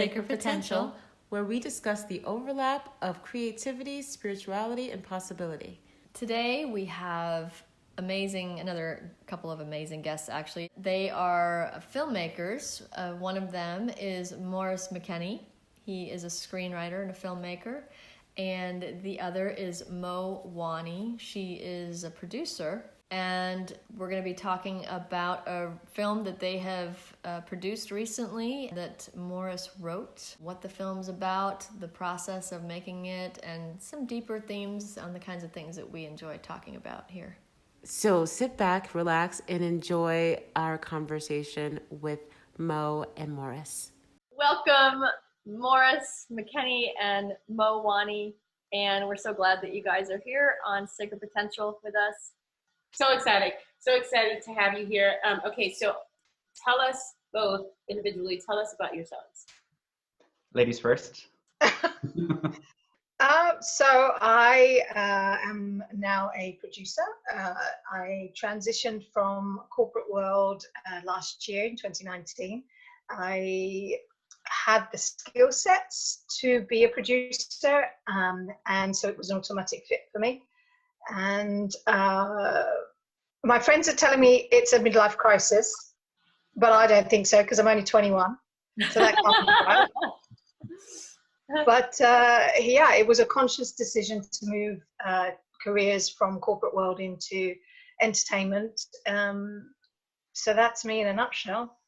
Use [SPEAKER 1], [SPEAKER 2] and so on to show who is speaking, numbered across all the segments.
[SPEAKER 1] Sacred Potential, where we discuss the overlap of creativity, spirituality, and possibility.
[SPEAKER 2] Today we have another couple of amazing guests actually. They are filmmakers. One of them is Maurice C. He is a screenwriter and a filmmaker. And the other is Mo Wani. She is a producer. And we're going to be talking about a film that they have produced recently that Maurice wrote, what the film's about, the process of making it, and some deeper themes on the kinds of things that we enjoy talking about here.
[SPEAKER 1] So sit back, relax, and enjoy our conversation with Mo and Maurice.
[SPEAKER 3] Welcome, Maurice C. and Mo Wani, and we're so glad that you guys are here on Sacred Potential with us.
[SPEAKER 4] So excited to have you here. Okay, so tell us both individually, tell us about yourselves.
[SPEAKER 5] Ladies first.
[SPEAKER 6] So I am now a producer. I transitioned from corporate world last year in 2019. I had the skill sets to be a producer, and so it was an automatic fit for me. And my friends are telling me it's a midlife crisis, but I don't think so because I'm only 21. So that can't be right. But yeah, it was a conscious decision to move careers from corporate world into entertainment. So that's me in a nutshell.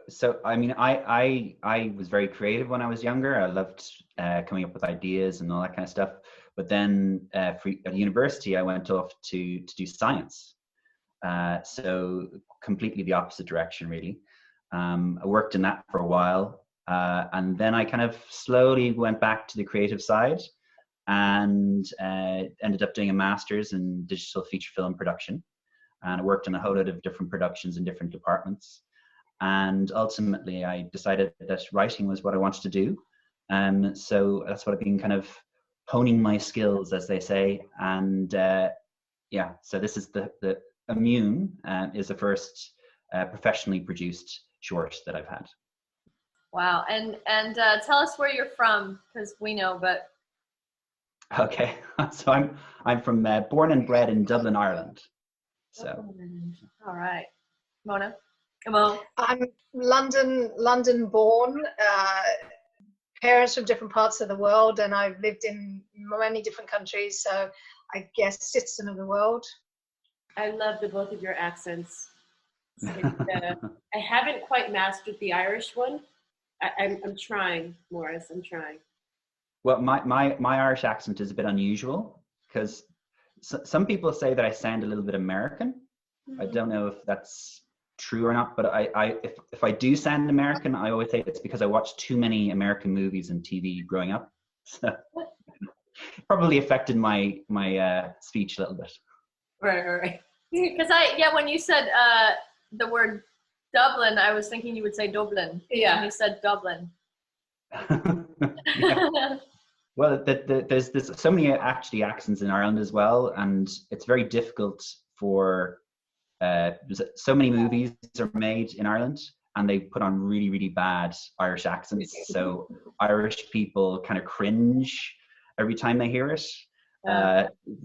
[SPEAKER 5] So I mean, I was very creative when I was younger. I loved coming up with ideas and all that kind of stuff. But then at university, I went off to do science. So completely the opposite direction, really. I worked in that for a while. And then I kind of slowly went back to the creative side and ended up doing a master's in digital feature film production. And I worked on a whole lot of different productions in different departments. And ultimately, I decided that writing was what I wanted to do. So that's what I've been kind of honing my skills, as they say. And yeah, so this is the Immune is the first professionally produced short that I've had.
[SPEAKER 3] Wow, and tell us where you're from, because we know, but.
[SPEAKER 5] Okay, so I'm from born and bred in Dublin, Ireland. So.
[SPEAKER 3] All right, Mona. Mo.
[SPEAKER 6] I'm London born. Parents from different parts of the world, and I've lived in many different countries, so I guess citizen of the world.
[SPEAKER 4] I love the both of your accents. I haven't quite mastered the Irish one. I'm trying, Maurice. I'm trying.
[SPEAKER 5] Well, my Irish accent is a bit unusual because some people say that I sound a little bit American. Mm-hmm. I don't know if that's true or not, but if I do sound American, I always say it's because I watched too many American movies and TV growing up. So probably affected my speech a little bit.
[SPEAKER 3] Right. Because when you said the word Dublin, I was thinking you would say Dublin.
[SPEAKER 4] Yeah.
[SPEAKER 3] And you said Dublin.
[SPEAKER 5] Yeah. Well, there's so many actually accents in Ireland as well, and it's very difficult for so many movies are made in Ireland, and they put on really, really bad Irish accents. So Irish people kind of cringe every time they hear it.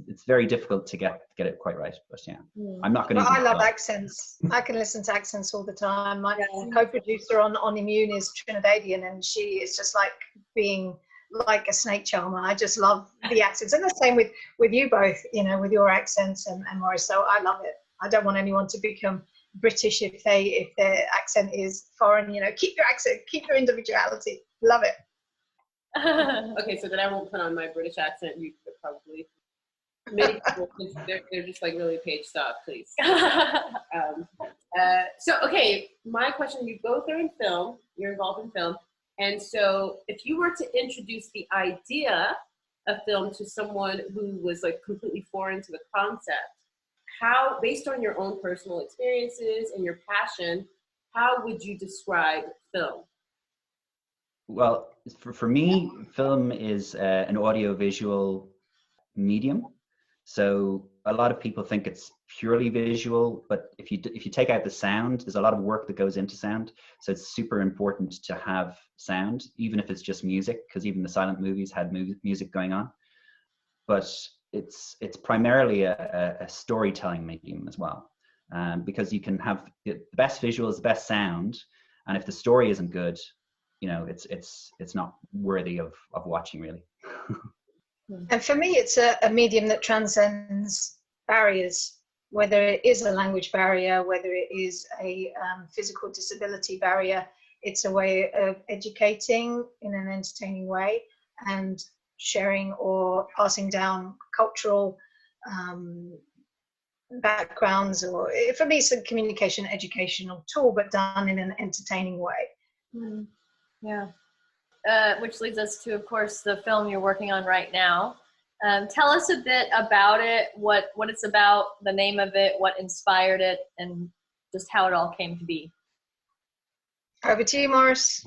[SPEAKER 5] It's very difficult to get it quite right, but yeah, I'm not going to.
[SPEAKER 6] I love accents. I can listen to accents all the time. My co-producer on Immune is Trinidadian, and she is just like being like a snake charmer. I just love the accents, and the same with you both. You know, with your accents and Maurice. So I love it. I don't want anyone to become British if their accent is foreign. You know, keep your accent, keep your individuality. Love it.
[SPEAKER 4] Okay, so then I won't put on my British accent. You could probably. Many people, they're just like, really, Paige, stop, please. So, okay, my question: you both are in film. You're involved in film, and so if you were to introduce the idea of film to someone who was like completely foreign to the concept, how, based on your own personal experiences and your passion, how would you describe film?
[SPEAKER 5] Well, for me, film is an audiovisual medium. So a lot of people think it's purely visual, but if you take out the sound, there's a lot of work that goes into sound. So it's super important to have sound, even if it's just music, because even the silent movies had music going on. But it's primarily a storytelling medium as well, because you can have the best visuals, the best sound, and if the story isn't good, you know, it's not worthy of watching, really.
[SPEAKER 6] And for me, it's a medium that transcends barriers, whether it is a language barrier, whether it is a physical disability barrier. It's a way of educating in an entertaining way and sharing or passing down cultural backgrounds. Or for me, it's a communication educational tool, but done in an entertaining way.
[SPEAKER 3] Yeah. Which leads us to, of course, the film you're working on right now. Tell us a bit about it, what it's about, the name of it, what inspired it, and just how it all came to be.
[SPEAKER 6] Over to you, Maurice.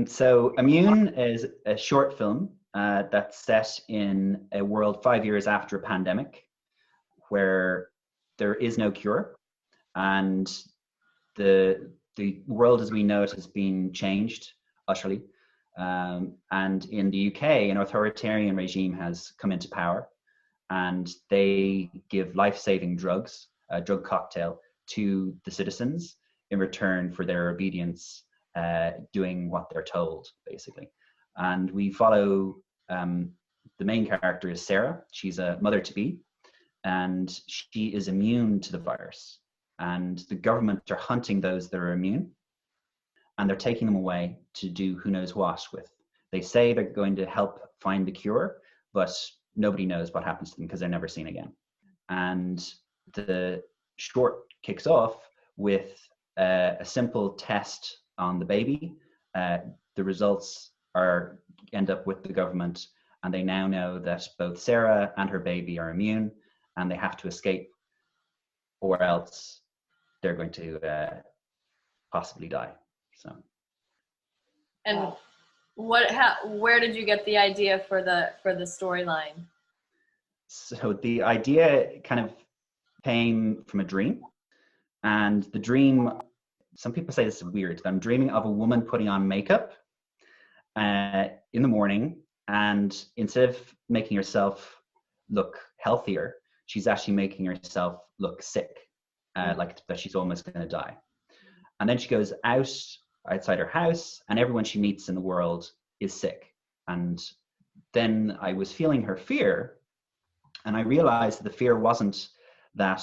[SPEAKER 5] So Immune is a short film that's set in a world 5 years after a pandemic where there is no cure, and the world as we know it has been changed utterly. And in the UK, an authoritarian regime has come into power, and they give life-saving drugs, a drug cocktail, to the citizens in return for their obedience, doing what they're told, basically. And we follow, the main character is Sarah. She's a mother-to-be, and she is immune to the virus. And the government are hunting those that are immune, and they're taking them away to do who knows what with. They say they're going to help find the cure, but nobody knows what happens to them because they're never seen again. And the short kicks off with a simple test on the baby. The results end up with the government, and they now know that both Sarah and her baby are immune, and they have to escape, or else they're going to possibly die. So.
[SPEAKER 3] And where did you get the idea for the storyline?
[SPEAKER 5] So the idea kind of came from a dream, and the dream, some people say this is weird, but I'm dreaming of a woman putting on makeup in the morning, and instead of making herself look healthier, she's actually making herself look sick, like that she's almost going to die. And then she goes outside her house, and everyone she meets in the world is sick. And then I was feeling her fear, and I realized that the fear wasn't that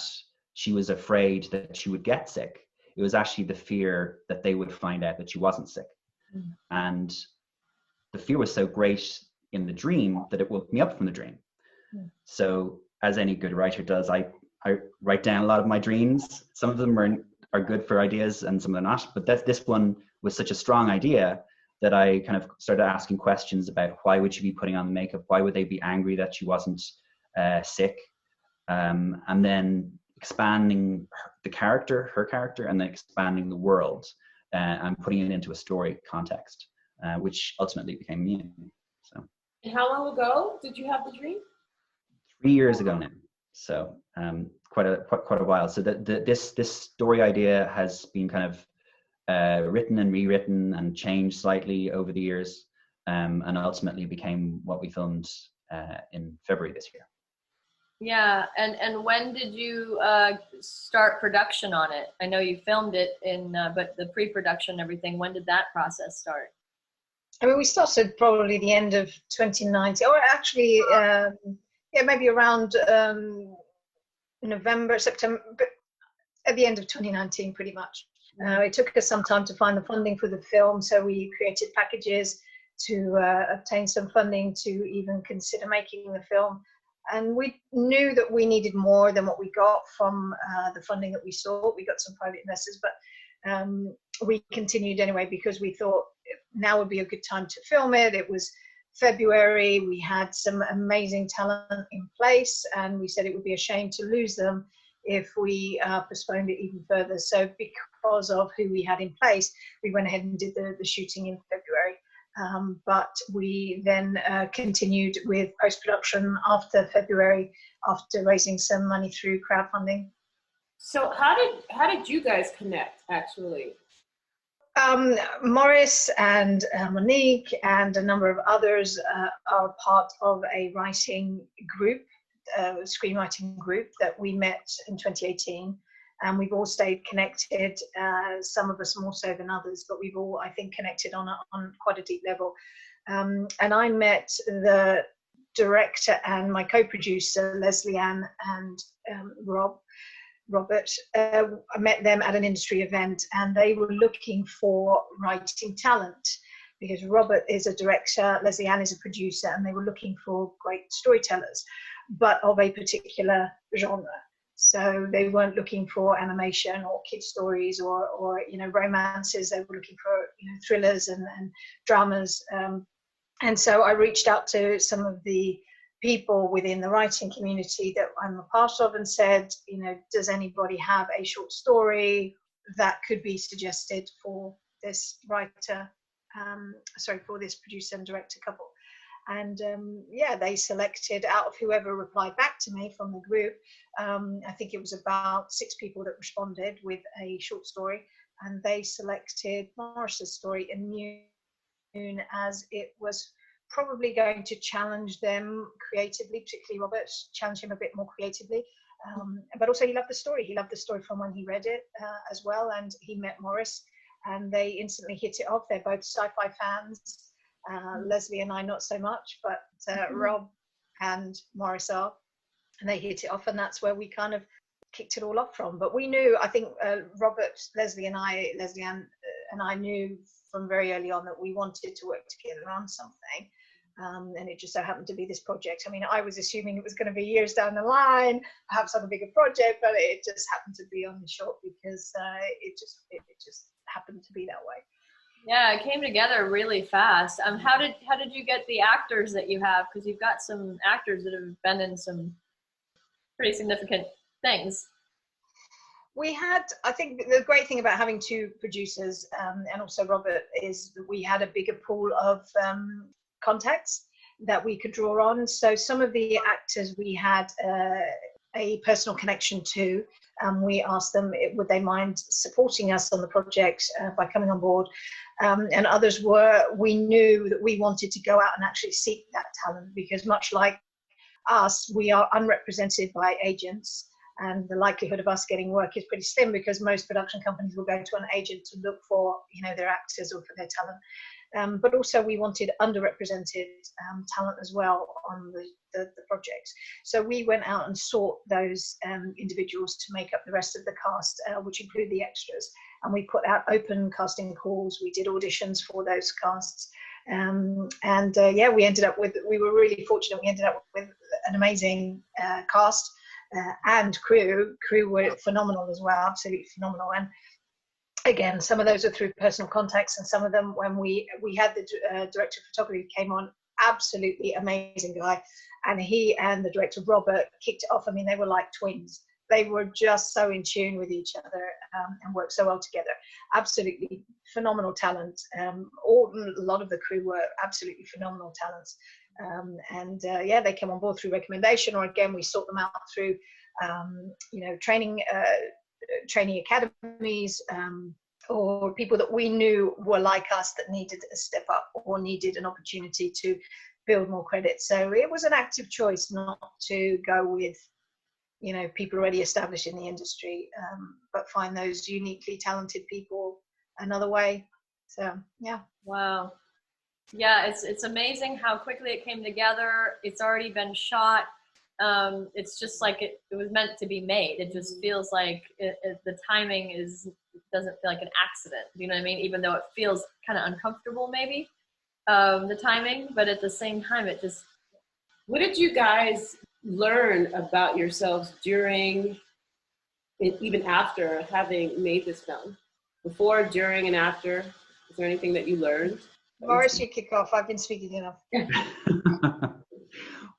[SPEAKER 5] she was afraid that she would get sick. It was actually the fear that they would find out that she wasn't sick. And the fear was so great in the dream that it woke me up from the dream. So as any good writer does, I write down a lot of my dreams. Some of them are good for ideas and some of them are not, but this one was such a strong idea that I kind of started asking questions about why would she be putting on the makeup? Why would they be angry that she wasn't sick? And then expanding her character, and then expanding the world and putting it into a story context, which ultimately became Immune. So.
[SPEAKER 4] And how long ago did you have the dream?
[SPEAKER 5] 3 years ago now. So quite a while. So this story idea has been kind of written and rewritten and changed slightly over the years, and ultimately became what we filmed in February this year.
[SPEAKER 3] Yeah, and when did you start production on it? I know you filmed it but the pre-production and everything, when did that process start?
[SPEAKER 6] I mean, we started probably the end of 2019, or actually, maybe around November, September, but at the end of 2019, pretty much. It took us some time to find the funding for the film, so we created packages to obtain some funding to even consider making the film. And we knew that we needed more than what we got from the funding that we sought. We got some private investors, but we continued anyway because we thought now would be a good time to film it. It was February, we had some amazing talent in place, and we said it would be a shame to lose them if we postponed it even further. So because of who we had in place, we went ahead and did the shooting in February. But we then continued with post-production after February, after raising some money through crowdfunding.
[SPEAKER 4] So how did you guys connect, actually?
[SPEAKER 6] Maurice and Monique and a number of others are part of a writing group, screenwriting group that we met in 2018. And we've all stayed connected, some of us more so than others, but we've all, I think, connected on quite a deep level. And I met the director and my co-producer, Leslie Ann and Robert. I met them at an industry event, and they were looking for writing talent because Robert is a director, Leslie Ann is a producer, and they were looking for great storytellers, but of a particular genre. So they weren't looking for animation or kid stories or romances. They were looking for thrillers and dramas. And so I reached out to some of the people within the writing community that I'm a part of and said, does anybody have a short story that could be suggested for this writer, for this producer and director couple? And they selected, out of whoever replied back to me from the group, I think it was about 6 people that responded with a short story, and they selected Maurice's story in Noon as it was probably going to challenge them creatively, particularly Robert, challenge him a bit more creatively. But also he loved the story. He loved the story from when he read it as well, and he met Maurice, and they instantly hit it off. They're both sci-fi fans. Leslie and I not so much, but Rob and Maurice are, and they hit it off, and that's where we kind of kicked it all off from. But we knew, I think Robert, Leslie Ann and I knew from very early on that we wanted to work together on something, and it just so happened to be this project. I mean, I was assuming it was going to be years down the line, perhaps on a bigger project, but it just happened to be on the short because it just happened to be that way.
[SPEAKER 3] Yeah, it came together really fast. How did you get the actors that you have? Because you've got some actors that have been in some pretty significant things.
[SPEAKER 6] We had, I think the great thing about having 2 producers and also Robert is that we had a bigger pool of contacts that we could draw on. So some of the actors we had a personal connection to. We asked them, would they mind supporting us on the project by coming on board? And others we knew that we wanted to go out and actually seek that talent, because much like us, we are unrepresented by agents, and the likelihood of us getting work is pretty slim because most production companies will go to an agent to look for, their actors or for their talent. But also we wanted underrepresented talent as well on the project. So we went out and sought those individuals to make up the rest of the cast, which include the extras. And we put out open casting calls. We did auditions for those casts. We were really fortunate. We ended up with an amazing cast and crew. Crew were phenomenal as well, absolutely phenomenal. And again, some of those are through personal contacts, and some of them when we had the director of photography who came on, absolutely amazing guy, and he and the director Robert kicked it off. I mean, they were like twins. They were just so in tune with each other and worked so well together. Absolutely phenomenal talent. A lot of the crew were absolutely phenomenal talents. They came on board through recommendation, or again, we sought them out through, training academies, or people that we knew were like us that needed a step up or needed an opportunity to build more credit. So it was an active choice not to go with, people already established in the industry, but find those uniquely talented people another way. So, yeah.
[SPEAKER 3] Wow. Yeah, it's amazing how quickly it came together. It's already been shot. It's just like it was meant to be made. It just feels like the timing doesn't feel like an accident. You know what I mean? Even though it feels kind of uncomfortable, maybe, the timing, but at the same time, it just.
[SPEAKER 4] What did you guys learn about yourselves during, even after having made this film? Before, during, and after? Is there anything that you learned?
[SPEAKER 6] Maurice, you kick off. I've been speaking enough.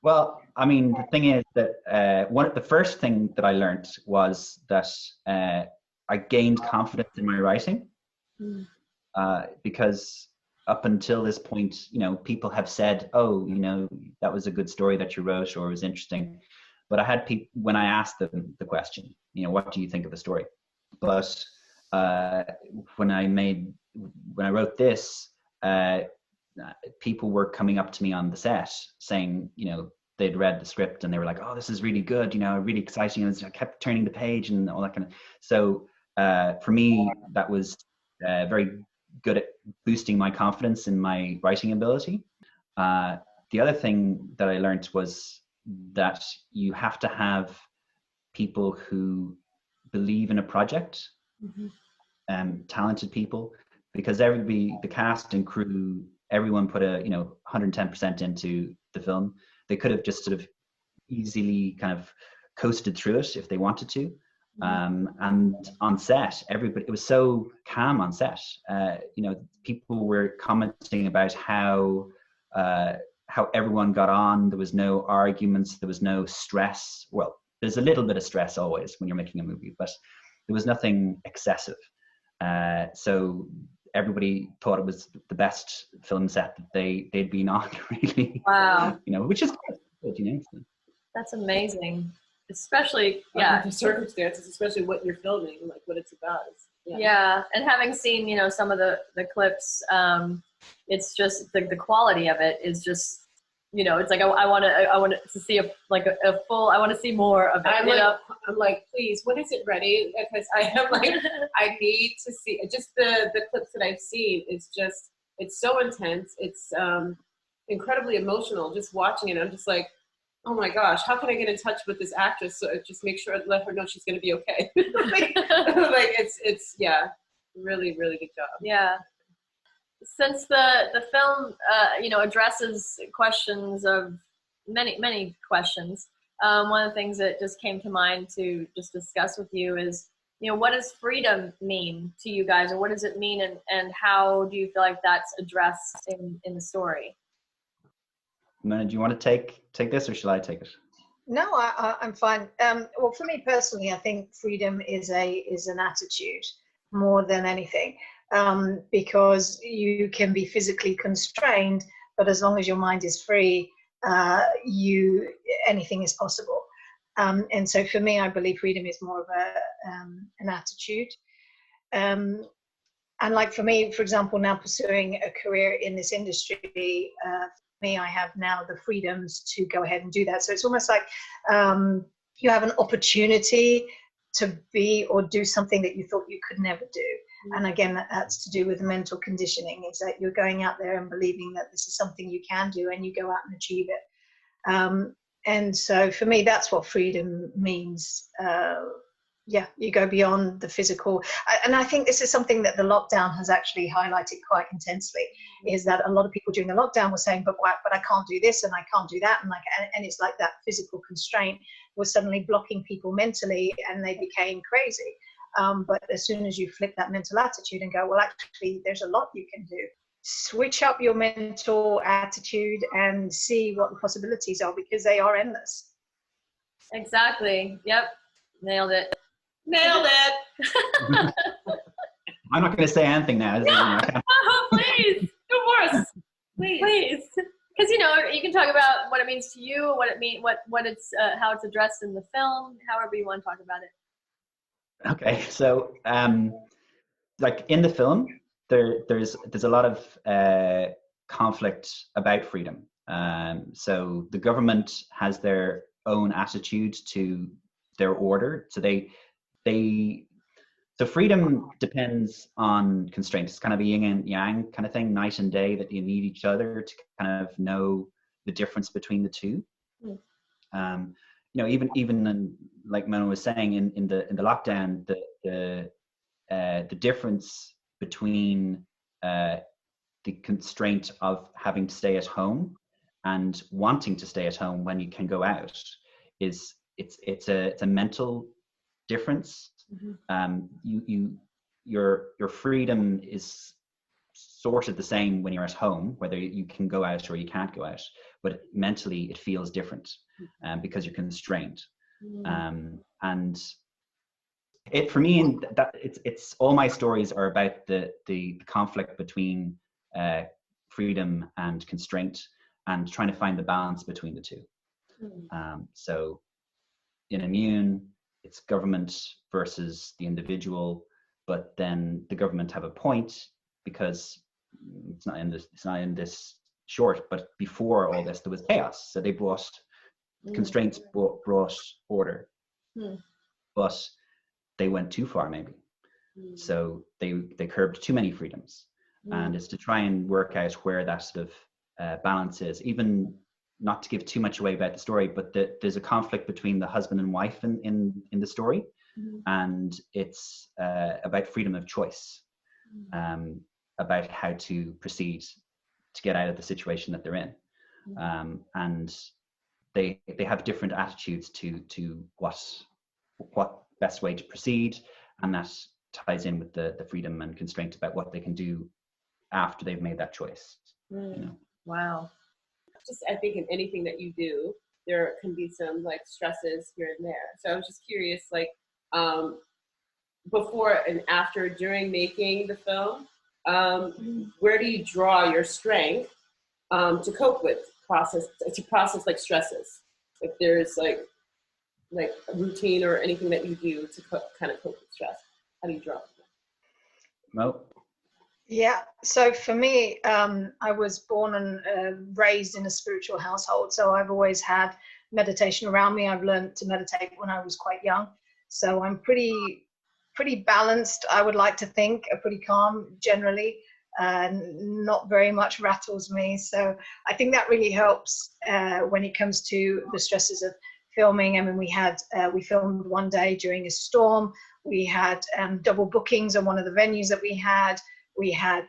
[SPEAKER 5] Well, I mean, the thing is that the first thing that I learned was that I gained confidence in my writing, because up until this point, you know, people have said, oh, you know, that was a good story that you wrote, or it was interesting. But I had people, when I asked them the question, you know, what do you think of the story? But when I wrote this, people were coming up to me on the set saying, you know, they'd read the script and they were like, oh, this is really good, you know, really exciting. And I kept turning the page and all that kind of. So for me, that was very good at boosting my confidence in my writing ability. The other thing that I learned was that you have to have people who believe in a project, talented people, because everybody, the cast and crew, everyone put a, you know, 110% into the film. They could have just sort of easily kind of coasted through it if they wanted to. And on set, everybody, it was so calm on set. You know, people were commenting about how everyone got on. There was no arguments. There was no stress. Well, there's a little bit of stress always when you're making a movie, but there was nothing excessive. So everybody thought it was the best film set that they'd been on, really.
[SPEAKER 3] Wow.
[SPEAKER 5] You know, which is good, you know.
[SPEAKER 3] That's amazing. Especially,
[SPEAKER 4] The circumstances, especially what you're filming, like what it's about.
[SPEAKER 3] Yeah. And having seen, you know, some of the clips, it's just the quality of it is just, you know, it's like I want to see a full. I want to see more of it.
[SPEAKER 4] I'm like, please, when is it ready? Because I am like, I need to see just the clips that I've seen. It's so intense. It's incredibly emotional. Just watching it, I'm just like, oh my gosh, how can I get in touch with this actress? So just make sure, let her know she's going to be okay. like it's really, really good job.
[SPEAKER 3] Yeah. Since the film, you know, addresses questions of many questions, one of the things that just came to mind to just discuss with you is, you know, what does freedom mean to you guys, or what does it mean, and how do you feel like that's addressed in the story?
[SPEAKER 5] Mona, do you want to take this, or shall I take it?
[SPEAKER 6] No, I'm fine. Well, for me personally, I think freedom is an attitude more than anything, because you can be physically constrained, but as long as your mind is free, anything is possible. And so for me, I believe freedom is more of an attitude. And like for me, for example, now pursuing a career in this industry, me, I have now the freedoms to go ahead and do that. So it's almost like you have an opportunity to be or do something that you thought you could never do. And again, that's to do with mental conditioning. It's that you're going out there and believing that this is something you can do, and you go out and achieve it. And so for me, that's what freedom means. You go beyond the physical. And I think this is something that the lockdown has actually highlighted quite intensely, is that a lot of people during the lockdown were saying, but I can't do this and I can't do that. And it's like that physical constraint was suddenly blocking people mentally, and they became crazy. But as soon as you flip that mental attitude and go, well, actually, there's a lot you can do. Switch up your mental attitude and see what the possibilities are, because they are endless.
[SPEAKER 3] Exactly. Yep. Nailed it.
[SPEAKER 5] I'm not going to say anything now.
[SPEAKER 3] Oh, please. Go for us. Please. Because, you know, you can talk about what it means to you, what it means, what it's, how it's addressed in the film, however you want to talk about it.
[SPEAKER 5] Okay, so like in the film, there's a lot of conflict about freedom. So the government has their own attitude to their order. So freedom depends on constraints. It's kind of a yin and yang kind of thing, night and day, that you need each other to kind of know the difference between the two. You know, even in, like Mona was saying, in the lockdown, the difference between the constraint of having to stay at home and wanting to stay at home when you can go out is it's a mental difference. Your freedom is sorted the same when you're at home, whether you can go out or you can't go out, but mentally it feels different because you're constrained. And it, for me, that it's all my stories are about the conflict between freedom and constraint, and trying to find the balance between the two. So in Immune, it's government versus the individual, but then the government have a point, because it's not in this short, but before all this there was chaos, so they brought constraints, brought order, but they went too far maybe. So they curbed too many freedoms, and it's to try and work out where that sort of balance is, even not to give too much away about the story, but there's a conflict between the husband and wife in the story, and it's about freedom of choice, about how to proceed to get out of the situation that they're in, and they have different attitudes to what best way to proceed, and that ties in with the freedom and constraint about what they can do after they've made that choice. You know?
[SPEAKER 3] Wow.
[SPEAKER 4] Just, I think in anything that you do, there can be some like stresses here and there. So I was just curious, like, before and after, during making the film, where do you draw your strength to cope with process like stresses? If there's like a routine or anything that you do to kind of cope with stress, how do you draw?
[SPEAKER 5] Mo?
[SPEAKER 6] Yeah, so for me, I was born and raised in a spiritual household, so I've always had meditation around me. I've learned to meditate when I was quite young, so I'm pretty balanced, I would like to think, pretty calm generally, not very much rattles me. So I think that really helps when it comes to the stresses of filming. I mean, we filmed one day during a storm. We had double bookings on one of the venues that we had. We had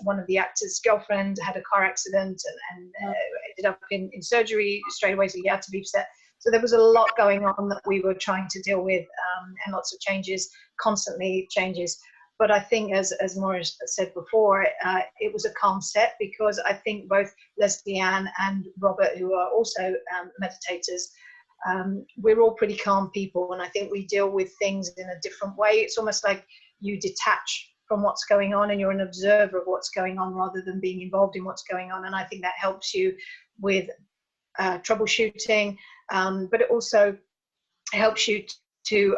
[SPEAKER 6] one of the actors' girlfriend had a car accident and ended up in surgery straight away, so he had to be set. So there was a lot going on that we were trying to deal with, and lots of changes, constantly changes. But I think, as Maurice said before, it was a calm set, because I think both Leslie-Anne and Robert, who are also meditators, we're all pretty calm people, and I think we deal with things in a different way. It's almost like you detach from what's going on and you're an observer of what's going on rather than being involved in what's going on. And I think that helps you with troubleshooting, but it also helps you to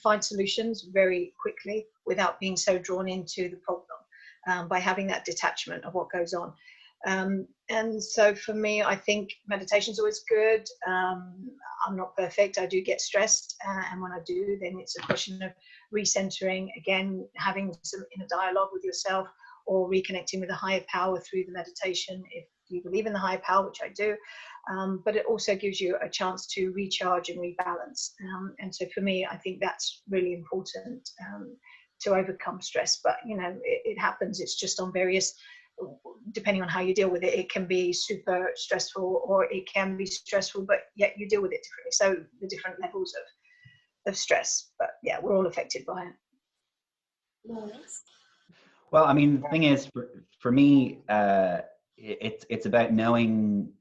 [SPEAKER 6] find solutions very quickly without being so drawn into the problem, by having that detachment of what goes on. And so for me, I think meditation is always good. I'm not perfect. I do get stressed. And when I do, then it's a question of recentering, again, having some inner dialogue with yourself, or reconnecting with a higher power through the meditation, if you believe in the higher power, which I do. But it also gives you a chance to recharge and rebalance. And so for me, I think that's really important to overcome stress. But, you know, it happens. It's just on various, depending on how you deal with it, it can be super stressful or it can be stressful, but yet you deal with it differently. So the different levels of stress, but yeah, we're all affected by it.
[SPEAKER 4] Nice.
[SPEAKER 5] Well, I mean, the thing is, for me, it's about knowing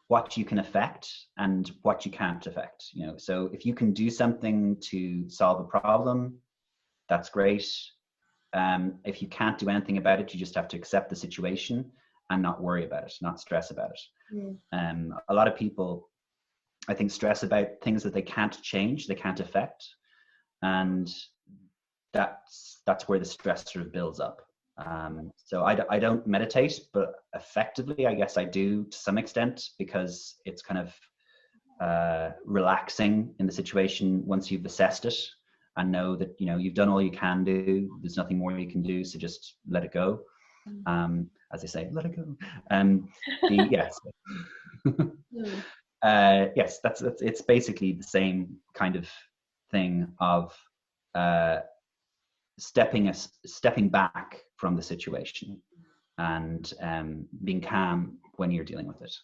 [SPEAKER 5] what you can affect and what you can't affect. You know, so if you can do something to solve a problem, that's great. If you can't do anything about it, you just have to accept the situation and not worry about it, not stress about it. A lot of people, I think, stress about things that they can't change, they can't affect, and that's where the stress sort of builds up. So I don't meditate, but effectively, I guess I do to some extent, because it's kind of relaxing in the situation once you've assessed it and know that, you know, you've done all you can do. There's nothing more you can do, so just let it go. As they say, let it go. Yes. Yes, it's basically the same kind of thing of stepping back from the situation and being calm when you're dealing with it.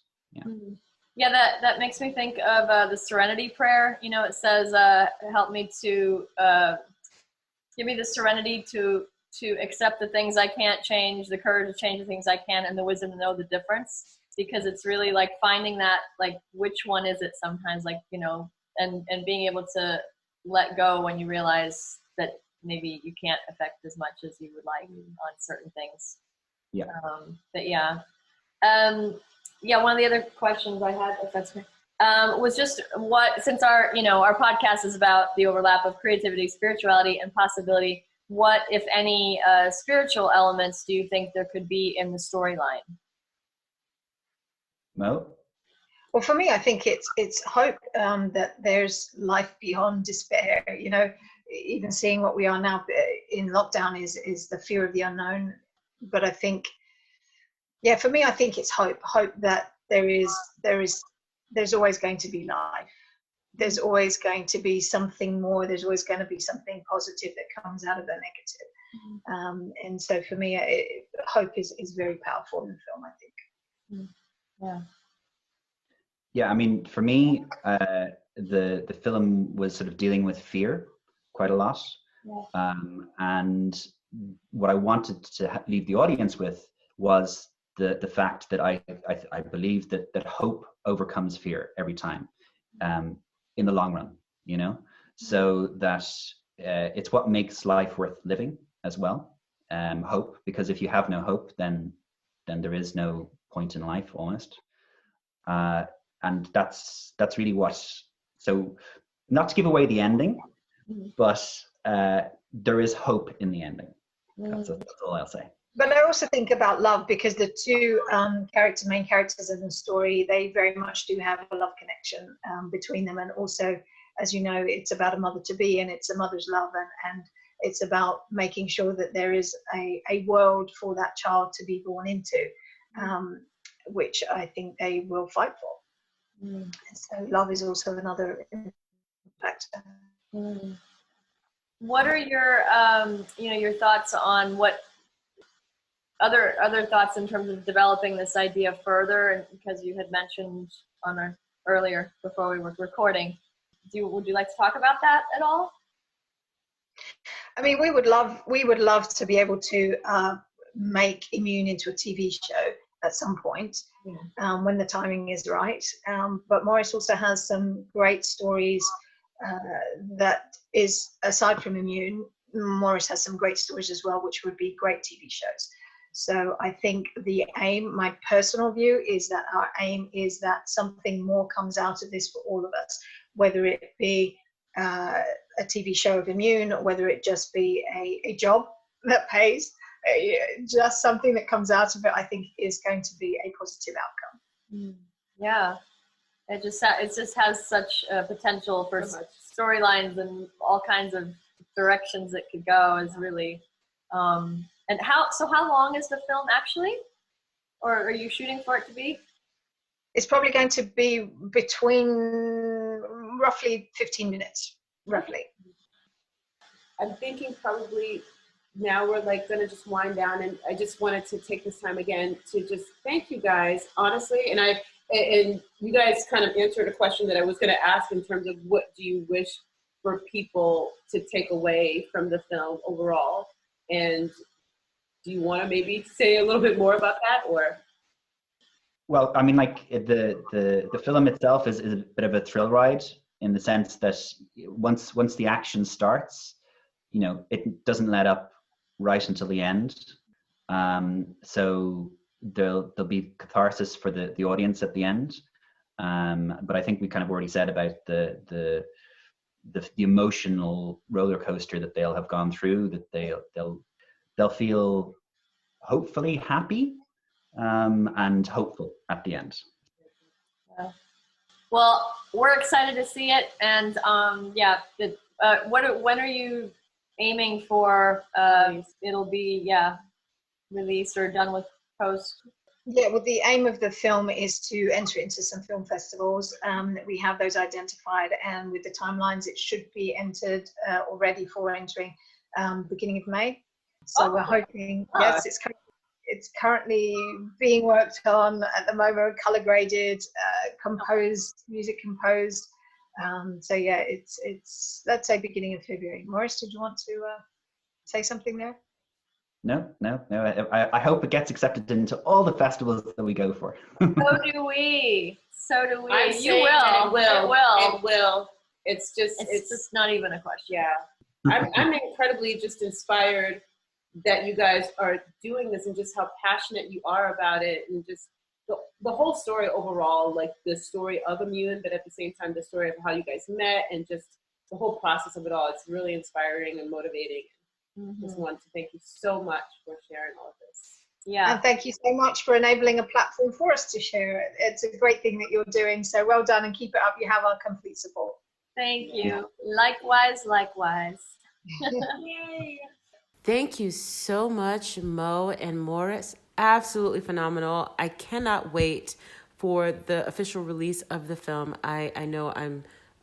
[SPEAKER 3] Yeah, that makes me think of the Serenity Prayer. You know, it says, help me to give me the serenity to accept the things I can't change, the courage to change the things I can, and the wisdom to know the difference. Because it's really like finding that, like, which one is it sometimes, like, you know, and being able to let go when you realize that maybe you can't affect as much as you would like on certain things.
[SPEAKER 5] Yeah.
[SPEAKER 3] But yeah. Yeah, one of the other questions I had, if that's okay, was just since our podcast is about the overlap of creativity, spirituality, and possibility, what, if any, spiritual elements do you think there could be in the storyline?
[SPEAKER 5] Mo?
[SPEAKER 6] Well, for me, I think it's hope that there's life beyond despair. You know, even seeing what we are now in lockdown is the fear of the unknown. But I think, yeah, for me, I think it's hope that there's always going to be life. There's always going to be something more. There's always going to be something positive that comes out of the negative. And so for me, hope is very powerful in the film, I think.
[SPEAKER 3] Yeah.
[SPEAKER 5] Yeah, I mean, for me, the film was sort of dealing with fear quite a lot.
[SPEAKER 3] Yeah.
[SPEAKER 5] And what I wanted to leave the audience with was the fact that I believe that hope overcomes fear every time, in the long run, you know, so that it's what makes life worth living as well. Hope, because if you have no hope, then there is no point in life almost. And that's really what, so not to give away the ending, but there is hope in the ending. That's all I'll say.
[SPEAKER 6] But I also think about love, because the two main characters in the story, they very much do have a love connection between them. And also, as you know, it's about a mother-to-be, and it's a mother's love, and it's about making sure that there is a world for that child to be born into, which I think they will fight for. So love is also another factor.
[SPEAKER 3] What are your thoughts on what other thoughts in terms of developing this idea further? And because you had mentioned earlier before we were recording, would you like to talk about that at all?
[SPEAKER 6] I mean, we would love to be able to make Immune into a TV show at some point, when the timing is right. But Maurice also has some great stories that is, aside from Immune, Maurice has some great stories as well, which would be great TV shows. So I think the aim, my personal view, is that our aim is that something more comes out of this for all of us, whether it be a TV show of Immune, or whether it just be a job that pays. Just something that comes out of it, I think, is going to be a positive outcome.
[SPEAKER 3] Yeah, it just has such potential for storylines and all kinds of directions it could go. Is really, and how long is the film actually, or are you shooting for it to be?
[SPEAKER 6] It's probably going to be between roughly 15 minutes, roughly.
[SPEAKER 4] I'm thinking probably now we're like going to just wind down, and I just wanted to take this time again to just thank you guys, honestly. And you guys kind of answered a question that I was going to ask in terms of what do you wish for people to take away from the film overall? And do you want to maybe say a little bit more about that, or?
[SPEAKER 5] Well, I mean, like the film itself is a bit of a thrill ride, in the sense that once the action starts, you know, it doesn't let up right until the end. So there'll be catharsis for the audience at the end. But I think we kind of already said about the emotional roller coaster that they'll have gone through, that they'll feel hopefully happy and hopeful at the end.
[SPEAKER 3] Well, we're excited to see it, and when are you aiming for it'll be released or done with post?
[SPEAKER 6] Yeah, well, the aim of the film is to enter into some film festivals. We have those identified, and with the timelines, it should be entered or ready for entering beginning of May. So we're hoping, yes, it's currently being worked on at the moment, color graded, music composed. So yeah, it's let's say beginning of February. Maurice, did you want to say something there?
[SPEAKER 5] No. I hope it gets accepted into all the festivals that we go for.
[SPEAKER 3] So do we.
[SPEAKER 4] I'm
[SPEAKER 3] you will.
[SPEAKER 4] It will. It's just
[SPEAKER 3] not even a question.
[SPEAKER 4] Yeah. I'm incredibly just inspired that you guys are doing this and just how passionate you are about it, and just the whole story overall, like the story of Immune, but at the same time, the story of how you guys met and just the whole process of it all. It's really inspiring and motivating. Just want to thank you so much for sharing all of this.
[SPEAKER 3] Yeah.
[SPEAKER 6] And thank you so much for enabling a platform for us to share it. It's a great thing that you're doing. So well done, and keep it up. You have our complete support.
[SPEAKER 3] Thank you. Likewise, likewise.
[SPEAKER 4] Yay.
[SPEAKER 1] Thank you so much, Mo and Maurice. Absolutely phenomenal. I cannot wait for the official release of the film. I know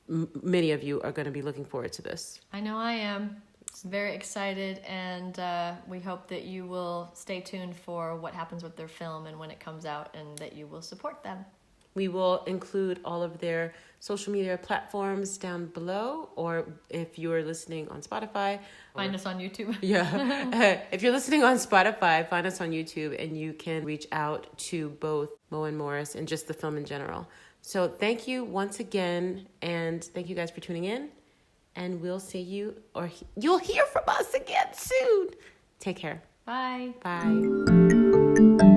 [SPEAKER 1] many of you are going to be looking forward to this.
[SPEAKER 2] I know I am. Very excited, and we hope that you will stay tuned for what happens with their film and when it comes out, and that you will support them.
[SPEAKER 1] We will include all of their social media platforms down below, or if you're listening on Spotify,
[SPEAKER 2] Find us on YouTube.
[SPEAKER 1] Yeah. If you're listening on Spotify, find us on YouTube, and you can reach out to both Mo and Maurice and just the film in general. So thank you once again, and thank you guys for tuning in. And we'll see you, or you'll hear from us again soon. Take care.
[SPEAKER 2] Bye.
[SPEAKER 1] Bye.